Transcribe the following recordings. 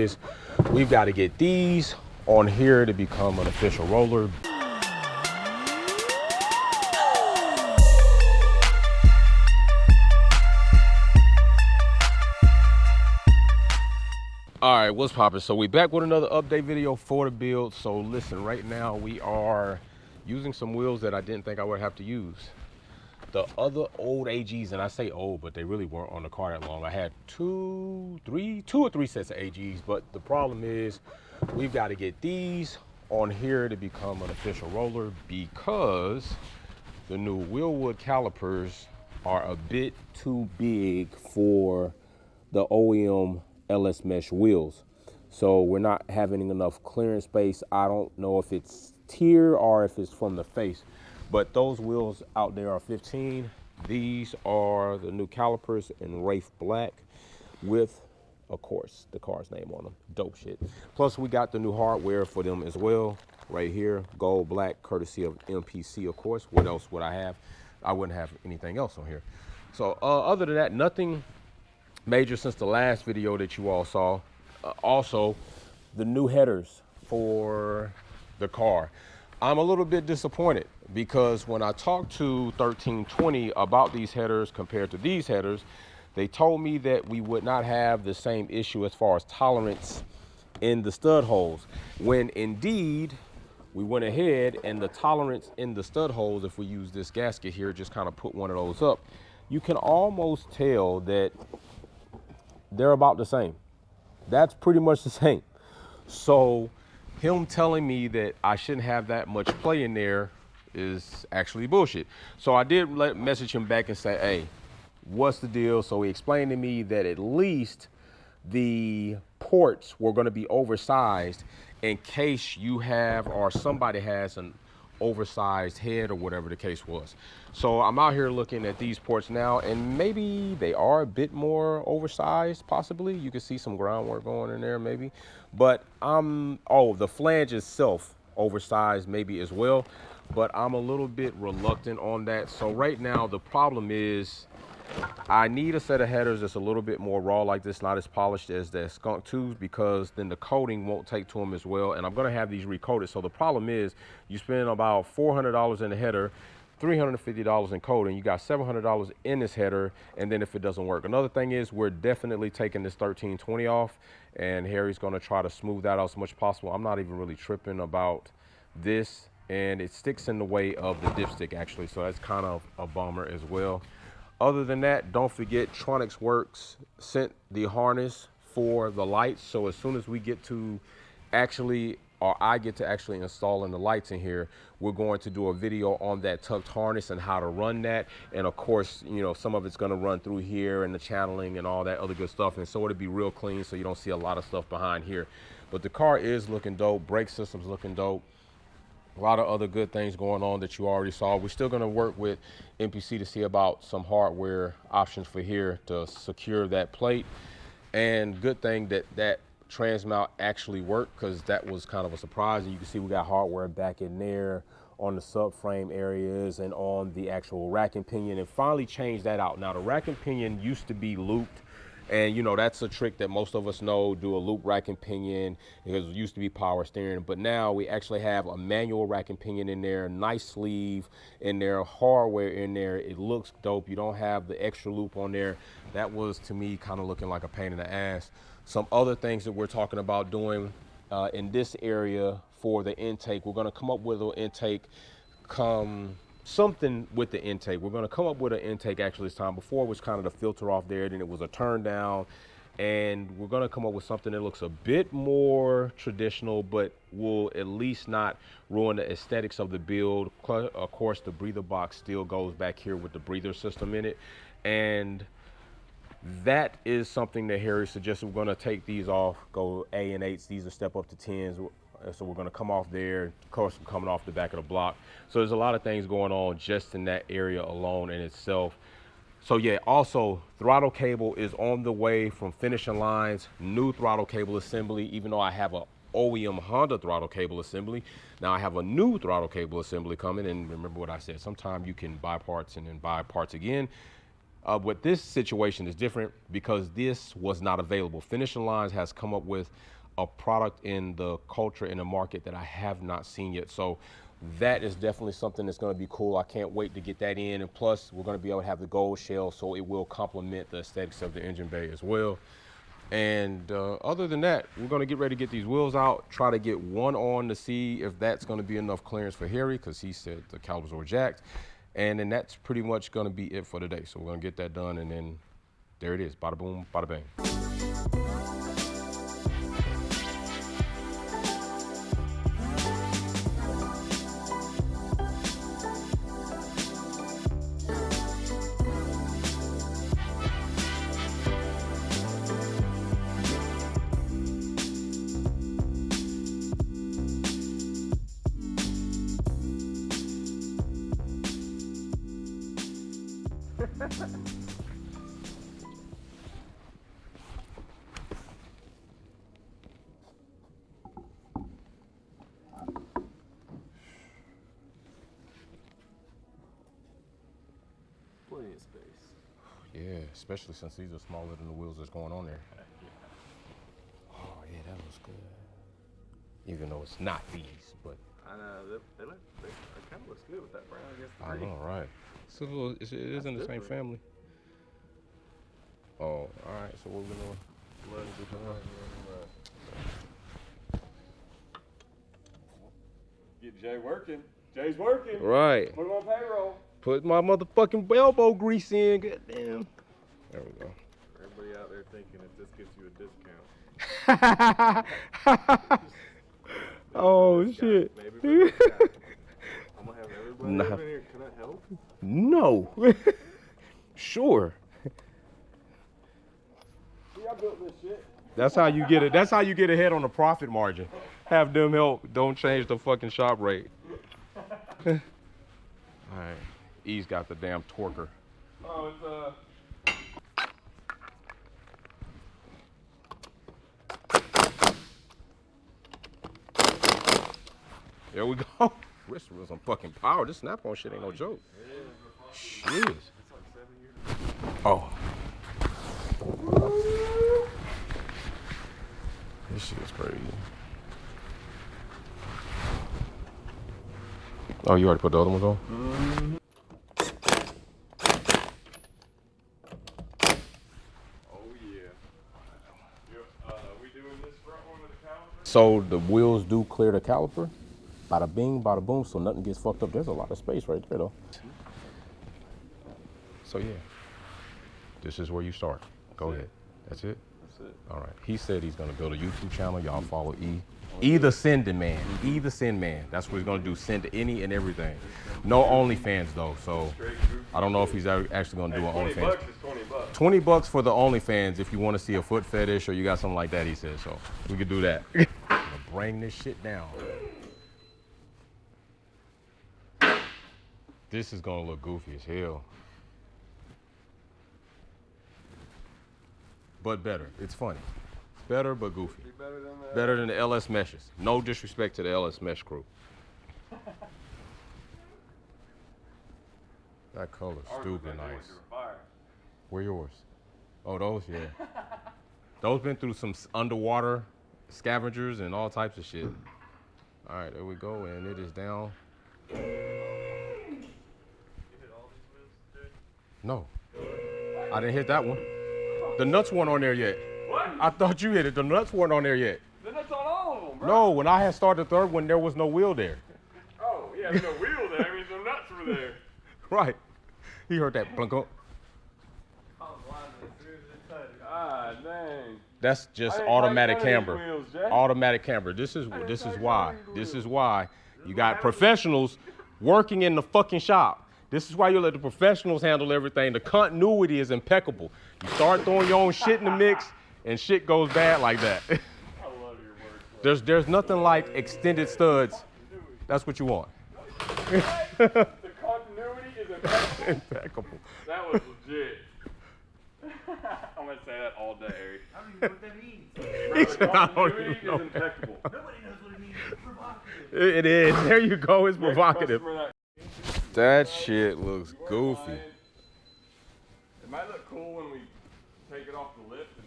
is we've got to get these on here to become an official roller. All right, what's poppin'? So we back with another update video for the build. So listen, right now we are using some wheels that I didn't think I would have to use. The other old AGs, and I say old, but they really weren't on the car that long. I had two or three sets of AGs, but the problem is we've got to get these on here to become an official roller because the new wheelwood calipers are a bit too big for the OEM LS mesh wheels. So we're not having enough clearance space. I don't know if it's tier or if it's from the face, but those wheels out there are 15. These are the new calipers in Wraith Black with, of course, the car's name on them. Dope shit. Plus we got the new hardware for them as well, right here, gold black, courtesy of MPC, of course. What else would I have? I wouldn't have anything else on here. So other than that, nothing major since the last video that you all saw. Also, the new headers for the car. I'm a little bit disappointed because when I talked to 1320 about these headers compared to these headers, they told me that we would not have the same issue as far as tolerance in the stud holes, when indeed we went ahead and the tolerance in the stud holes, if we use this gasket here, just kind of put one of those up, you can almost tell that they're about the same. That's pretty much the same. So him telling me that I shouldn't have that much play in there is actually bullshit. So I did message him back and say, hey, what's the deal? So he explained to me that at least the ports were going to be oversized in case you have or somebody has an oversized head or whatever the case was. So I'm out here looking at these ports now, and maybe they are a bit more oversized, possibly. You can see some groundwork going in there maybe, but the flange itself oversized maybe as well, but I'm a little bit reluctant on that. So right now the problem is I need a set of headers that's a little bit more raw like this, not as polished as the Skunk 2s, because then the coating won't take to them as well, and I'm going to have these recoated. So the problem is you spend about $400 in the header, $350 in coating, you got $700 in this header, and then if it doesn't work. Another thing is we're definitely taking this 1320 off, and Harry's going to try to smooth that out as much as possible. I'm not even really tripping about this, and it sticks in the way of the dipstick actually, so that's kind of a bummer as well. Other than that, don't forget Tronics Works sent the harness for the lights. So as soon as we get to I get to actually installing the lights in here, we're going to do a video on that tucked harness and how to run that. And of course, you know, some of it's going to run through here and the channeling and all that other good stuff. And so it'll be real clean so you don't see a lot of stuff behind here. But the car is looking dope. Brake system's looking dope. A lot of other good things going on that you already saw. We're still going to work with MPC to see about some hardware options for here to secure that plate. And good thing that that trans mount actually worked, because that was kind of a surprise. And you can see we got hardware back in there on the subframe areas and on the actual rack and pinion, and finally changed that out. Now the rack and pinion used to be looped, and you know, that's a trick that most of us know, do a loop rack and pinion, because it used to be power steering. But now we actually have a manual rack and pinion in there, nice sleeve in there, hardware in there. It looks dope. You don't have the extra loop on there. That was, to me, kind of looking like a pain in the ass. Some other things that we're talking about doing in this area for the intake, we're gonna come up with an intake, something with the intake. We're going to come up with an intake actually this time. Before it was kind of the filter off there, then it was a turn down, and we're going to come up with something that looks a bit more traditional, but will at least not ruin the aesthetics of the build. Of course, the breather box still goes back here with the breather system in it, and that is something that Harry suggested. We're going to take these off, go A and 8s. These are step up to 10s. So we're going to come off there. Of course, we're coming off the back of the block. So there's a lot of things going on just in that area alone in itself. So yeah, also throttle cable is on the way from finishing lines. New throttle cable assembly, even though I have a OEM Honda throttle cable assembly. Now I have a new throttle cable assembly coming, and remember what I said, sometimes you can buy parts and then buy parts again. But this situation is different because this was not available. Finishing Lines has come up with a product in the culture, in the market that I have not seen yet. So that is definitely something that's going to be cool. I can't wait to get that in. And plus, we're going to be able to have the gold shell, so it will complement the aesthetics of the engine bay as well. And other than that, we're going to get ready to get these wheels out, try to get one on to see if that's going to be enough clearance for Harry, because he said the calipers were jacked. And then that's pretty much going to be it for today. So we're going to get that done, and then there it is. Bada boom, bada bang. Plenty of space. Yeah, especially since these are smaller than the wheels that's going on there. Oh yeah, that looks good. Even though it's not these, but I know it kind of looks good with that brown against the I green. know, right? So it is in the same family. Oh, all right. So what we're doing? Get Jay working. Jay's working. Right. Put him on payroll. Put my motherfucking elbow grease in. Goddamn. There we go. Everybody out there thinking if this gets you a discount. Oh shit. Maybe for a discount. I'm gonna have everybody Nah. over here. Can I help? No. Sure. See, I built this shit. That's how you get it. That's how you get ahead on the profit margin. Have them help. Don't change the fucking shop rate. All right. E's got the damn torquer. Oh, it's There we go. Wrist was on fucking power. This snap-on shit ain't no joke. Shit. It's like 7 years. Oh. This shit is crazy. Oh, you already put the other ones on? Mm-hmm. Oh yeah. We doing this front one with the caliper? So the wheels do clear the caliper. Bada bing, bada boom, so nothing gets fucked up. There's a lot of space right there though. So yeah, this is where you start. Go ahead. That's it? That's it. All right. He said he's gonna build a YouTube channel. Y'all follow E. E the Sending Man. E the Send Man. That's what he's gonna do. Send any and everything. No OnlyFans though, so I don't know if he's actually gonna do an OnlyFans. 20 bucks is 20 bucks. 20 bucks for the OnlyFans if you want to see a foot fetish or you got something like that, he said. So we could do that. I'm gonna bring this shit down. This is gonna look goofy as hell. But better. It's funny. Better but goofy. Better than the LS meshes. No disrespect to the LS mesh crew. That color's stupid nice. Where yours? Oh, those, yeah. Those been through some underwater scavengers and all types of shit. All right, there we go, and it is down. No, I didn't hit that one. The nuts weren't on there yet. What? I thought you hit it. The nuts weren't on there yet. The nuts on all of them, bro. No, when I had started the third one, there was no wheel there. Oh, yeah, there's no wheel there. I mean, some nuts were there. Right. He heard that blunk up. Ah, dang. That's just I didn't automatic like none of these camber. wheels, Jay. Automatic camber. This is like why. none of these This wheels. is why you got professionals working in the fucking shop. This is why you let the professionals handle everything. The continuity is impeccable. You start throwing your own shit in the mix, and shit goes bad like that. I love your work. There's nothing like extended studs. That's what you want. The continuity is impeccable. Impeccable. That was legit. I'm gonna say that all day, Eric. I don't even know what that means. Bro, the said, "I don't continuity even know is impeccable. Nobody knows what it means. It's provocative. It is. There you go. It's Next provocative. customer That shit looks goofy. And It might look cool when we take it off the lift and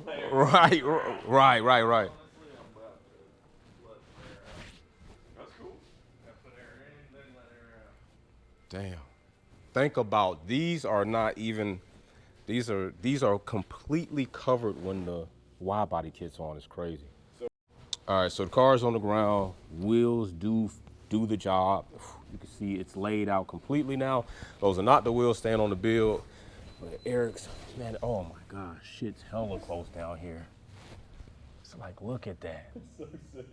slam it. Right. Honestly, I'm about to let the air out. That's cool. Gotta put air in, then let air out. Damn. Think about, these are not even, these are completely covered when the wide body kit's on. It's crazy. All right, so the car's on the ground. Wheels do the job. You can see it's laid out completely now. Those are not the wheels staying on the build. But Eric's, man, oh my gosh, shit's hella close down here. It's like, look at that. So sick.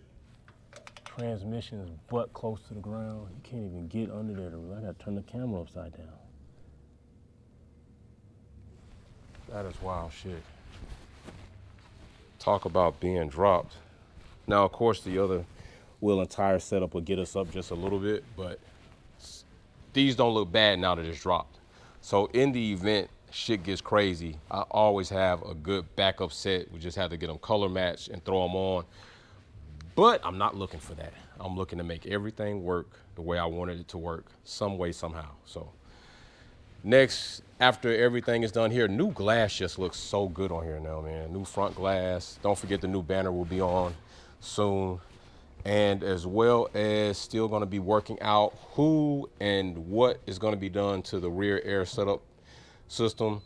Transmission is butt close to the ground. You can't even get under there. I gotta turn the camera upside down. That is wild shit. Talk about being dropped. Now, of course, the other wheel and tire setup will get us up just a little bit, but these don't look bad now that it's dropped. So in the event shit gets crazy, I always have a good backup set. We just have to get them color matched and throw them on. But I'm not looking for that. I'm looking to make everything work the way I wanted it to work, some way, somehow. So next, after everything is done here, new glass just looks so good on here now, man. New front glass. Don't forget the new banner will be on soon. And as well as still gonna be working out who and what is gonna be done to the rear air setup system,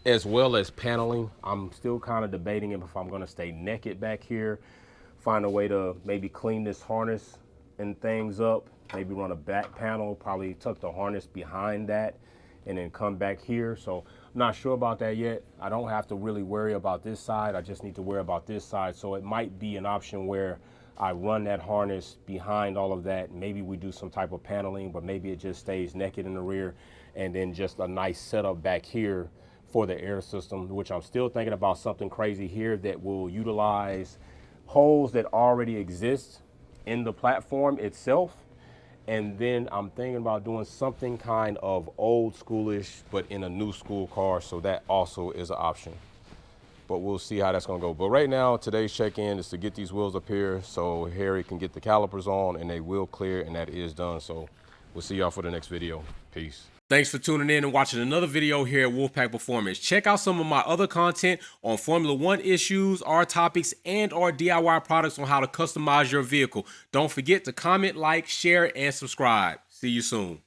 as well as paneling. I'm still kind of debating if I'm gonna stay naked back here, find a way to maybe clean this harness and things up, maybe run a back panel, probably tuck the harness behind that and then come back here. So I'm not sure about that yet. I don't have to really worry about this side. I just need to worry about this side. So it might be an option where I run that harness behind all of that. Maybe we do some type of paneling, but maybe it just stays naked in the rear, and then just a nice setup back here for the air system, which I'm still thinking about something crazy here that will utilize holes that already exist in the platform itself. And then I'm thinking about doing something kind of old schoolish, but in a new school car. So that also is an option. But we'll see how that's gonna go. But right now, today's check-in is to get these wheels up here so Harry can get the calipers on and they will clear, and that is done. So we'll see y'all for the next video. Peace. Thanks for tuning in and watching another video here at Wolfpack Performance. Check out some of my other content on Formula One issues, our topics, and our DIY products on how to customize your vehicle. Don't forget to comment, like, share, and subscribe. See you soon.